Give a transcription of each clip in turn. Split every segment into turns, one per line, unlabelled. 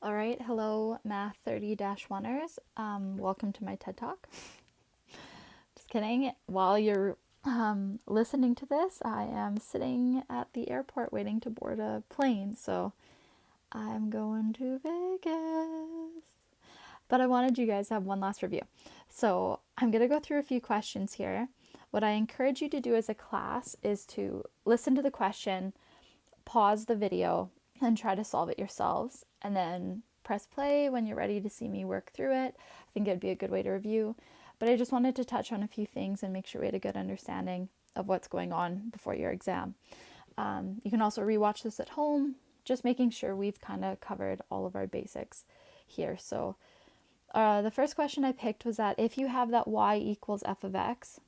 All right, hello, Math 30-1ers. Welcome to my TED Talk. Just kidding. While you're listening to this, I am sitting at the airport waiting to board a plane. So I'm going to Vegas. But I wanted you guys to have one last review. So I'm going to go through a few questions here. What I encourage you to do as a class is to listen to the question, pause the video, and try to solve it yourselves, and then press play when you're ready to see me work through it. I think it'd be a good way to review. But I just wanted to touch on a few things and make sure we had a good understanding of what's going on before your exam. You can also rewatch this at home, just making sure we've kind of covered all of our basics here. So the first question I picked was that if you have that y equals f of x,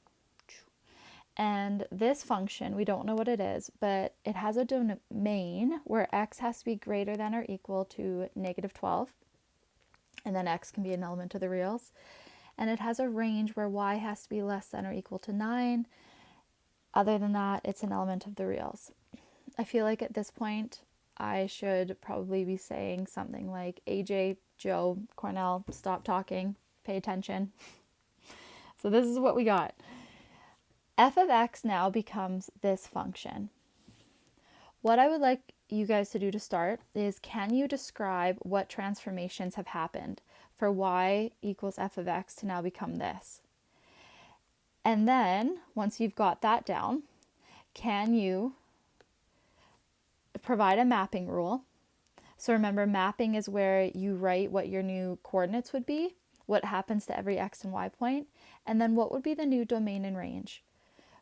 and this function, we don't know what it is, but it has a domain where x has to be greater than or equal to negative 12, and then x can be an element of the reals. And it has a range where y has to be less than or equal to 9. Other than that, it's an element of the reals. I feel like at this point, I should probably be saying something like, AJ, Joe, Cornell, stop talking, pay attention. So this is what we got. F of x now becomes this function. What I would like you guys to do to start is, can you describe what transformations have happened for y equals f of x to now become this? And then, once you've got that down, can you provide a mapping rule? So remember, mapping is where you write what your new coordinates would be, what happens to every x and y point, and then what would be the new domain and range.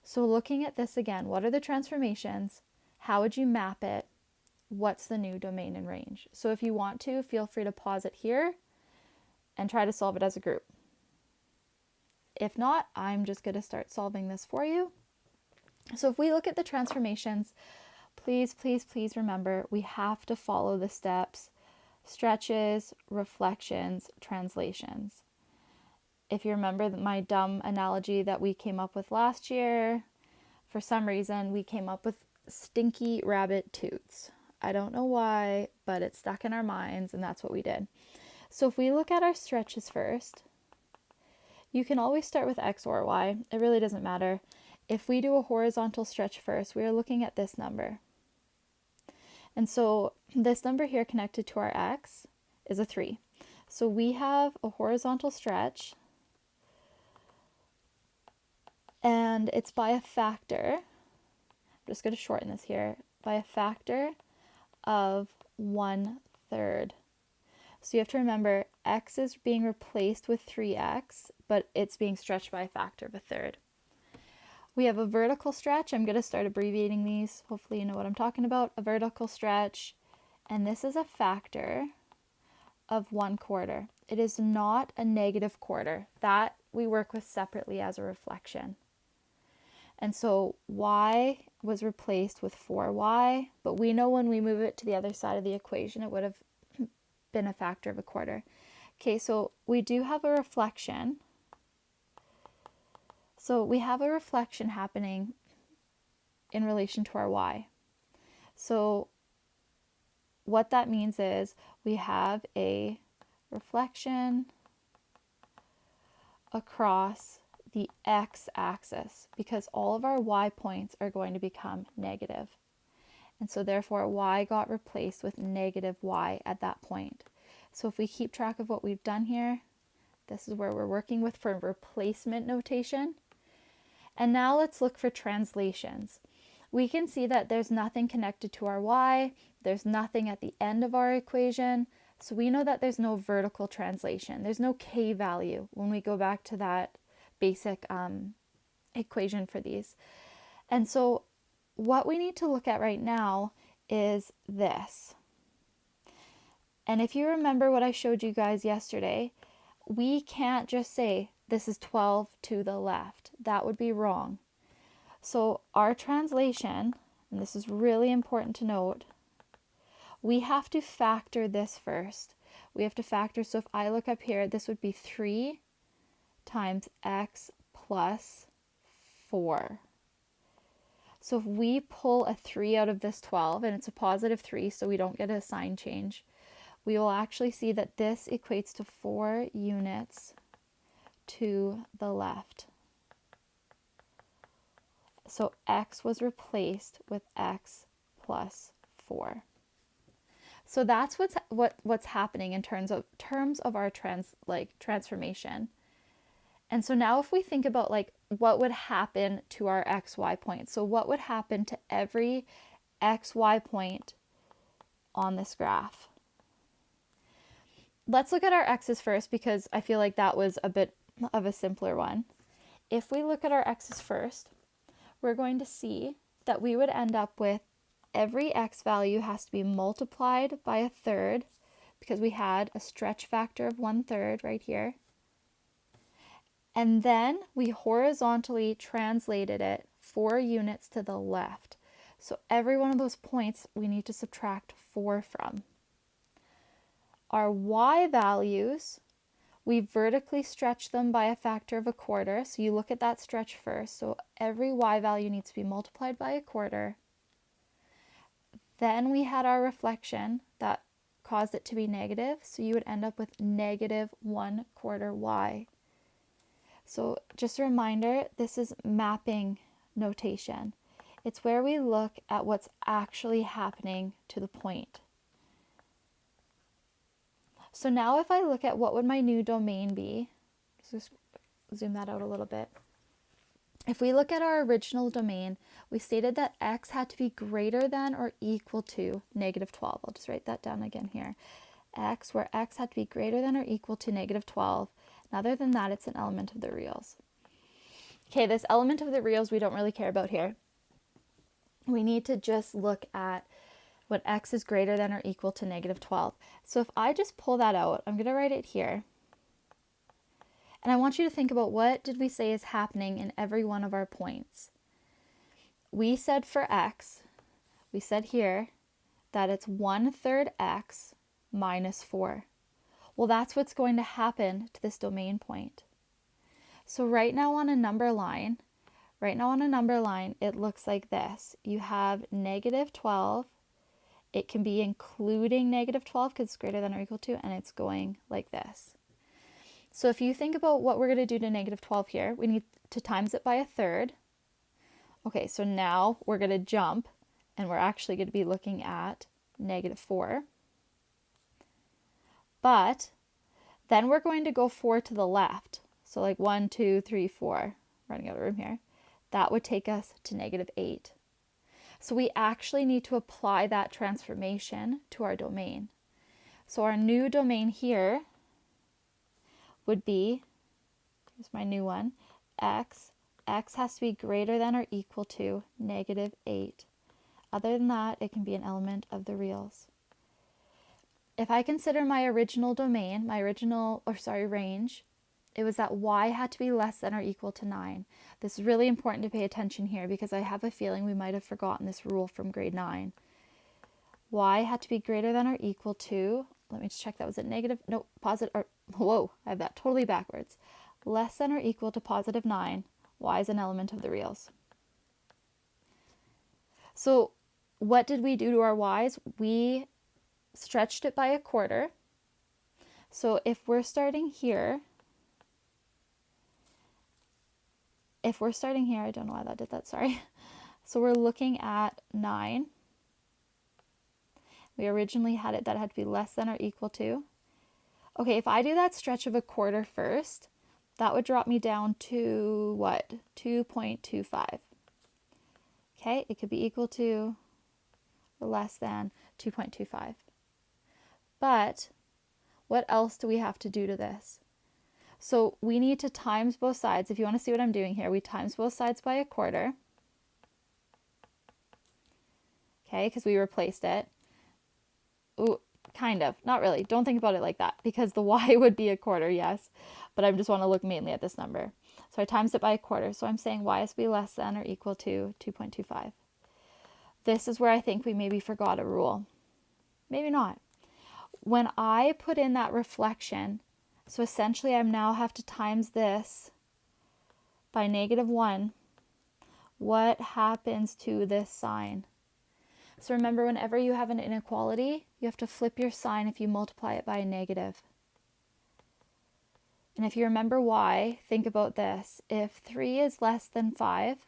So looking at this again, what are the transformations? How would you map it? What's the new domain and range? So if you want to, feel free to pause it here and try to solve it as a group. If not, I'm just going to start solving this for you. So if we look at the transformations, please, please, please remember, we have to follow the steps: stretches, reflections, translations. If you remember my dumb analogy that we came up with last year, for some reason we came up with stinky rabbit toots. I don't know why, but it stuck in our minds, and that's what we did. So if we look at our stretches first, you can always start with x or y. It really doesn't matter. If we do a horizontal stretch first, we are looking at this number. And so this number here connected to our x is a 3. So we have a horizontal stretch, and it's by a factor. I'm just going to shorten this here. By a factor of 1/3. So you have to remember, x is being replaced with 3x, but it's being stretched by a factor of a third. We have a vertical stretch. I'm going to start abbreviating these. Hopefully you know what I'm talking about. A vertical stretch, and this is a factor of 1/4. It is not a negative quarter. That we work with separately as a reflection. And so y was replaced with 4y, but we know when we move it to the other side of the equation, it would have been a factor of a quarter. Okay, so we do have a reflection. So we have a reflection happening in relation to our y. So what that means is we have a reflection across the x-axis, because all of our y points are going to become negative. And so therefore y got replaced with negative y at that point. So if we keep track of what we've done here, this is where we're working with for replacement notation. And now let's look for translations. We can see that there's nothing connected to our y, there's nothing at the end of our equation, so we know that there's no vertical translation. There's no k value when we go back to that basic equation for these. And so what we need to look at right now is this. And if you remember what I showed you guys yesterday, we can't just say this is 12 to the left. That would be wrong. So our translation, and this is really important to note, we have to factor this first. We have to factor, so if I look up here, this would be 3 times x plus 4. So if we pull a 3 out of this 12, and it's a positive 3, so we don't get a sign change, we will actually see that this equates to 4 units to the left. So x was replaced with x plus 4. So that's what's happening in terms of our transformation. And so now if we think about like what would happen to our xy point. So what would happen to every xy point on this graph? Let's look at our x's first because I feel like that was a bit of a simpler one. If we look at our x's first, we're going to see that we would end up with every x value has to be multiplied by a third because we had a stretch factor of 1/3 right here. And then we horizontally translated it 4 units to the left. So every one of those points we need to subtract 4 from. Our y values, we vertically stretch them by a factor of 1/4. So you look at that stretch first. So every y value needs to be multiplied by 1/4. Then we had our reflection that caused it to be negative. So you would end up with negative 1/4 y. So just a reminder, this is mapping notation. It's where we look at what's actually happening to the point. So now if I look at what would my new domain be, just zoom that out a little bit. If we look at our original domain, we stated that x had to be greater than or equal to negative 12. I'll just write that down again here. Where x had to be greater than or equal to negative 12. And other than that, it's an element of the reals. Okay, this element of the reals we don't really care about here. We need to just look at when x is greater than or equal to negative 12. So if I just pull that out, I'm going to write it here. And I want you to think about what did we say is happening in every one of our points. We said for x, we said here that it's 1/3 x minus 4. Well, that's what's going to happen to this domain point. So right now on a number line, it looks like this. You have negative 12. It can be including negative 12 because it's greater than or equal to, and it's going like this. So if you think about what we're going to do to negative 12 here, we need to times it by a third. Okay, so now we're going to jump, and we're actually going to be looking at negative 4. But then we're going to go 4 to the left. So like 1, 2, 3, 4, running out of room here. That would take us to negative 8. So we actually need to apply that transformation to our domain. So our new domain here would be, here's my new one, x. X has to be greater than or equal to negative 8. Other than that, it can be an element of the reals. If I consider my original domain, range, it was that y had to be less than or equal to 9. This is really important to pay attention here because I have a feeling we might have forgotten this rule from grade 9. Y had to be greater than or equal to, let me just check, that was it negative, no, positive, or, whoa, I have that totally backwards. Less than or equal to positive 9, y is an element of the reals. So what did we do to our y's? We stretched it by 1/4. So if we're starting here, I don't know why that did that, sorry. So we're looking at 9. We originally had it that it had to be less than or equal to. Okay, if I do that stretch of 1/4 first, that would drop me down to what? 2.25. Okay, it could be equal to or less than 2.25. But what else do we have to do to this? So we need to times both sides. If you want to see what I'm doing here, we times both sides by 1/4. Okay, because we replaced it. Ooh, kind of. Not really. Don't think about it like that because the y would be 1/4, yes. But I just want to look mainly at this number. So I times it by 1/4. So I'm saying y has to be less than or equal to 2.25. This is where I think we maybe forgot a rule. Maybe not. When I put in that reflection, so essentially I now have to times this by -1, what happens to this sign? So remember, whenever you have an inequality, you have to flip your sign if you multiply it by a negative. And if you remember why, think about this. If 3 is less than 5,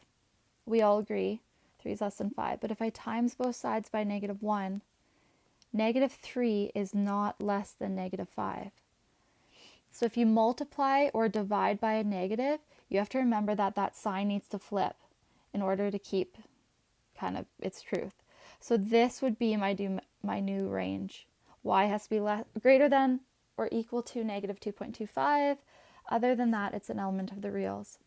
we all agree 3 is less than 5. But if I times both sides by -1, -3 is not less than -5. So if you multiply or divide by a negative, you have to remember that that sign needs to flip in order to keep kind of its truth. So this would be my new range. Y has to be greater than or equal to -2.25. Other than that, it's an element of the reals.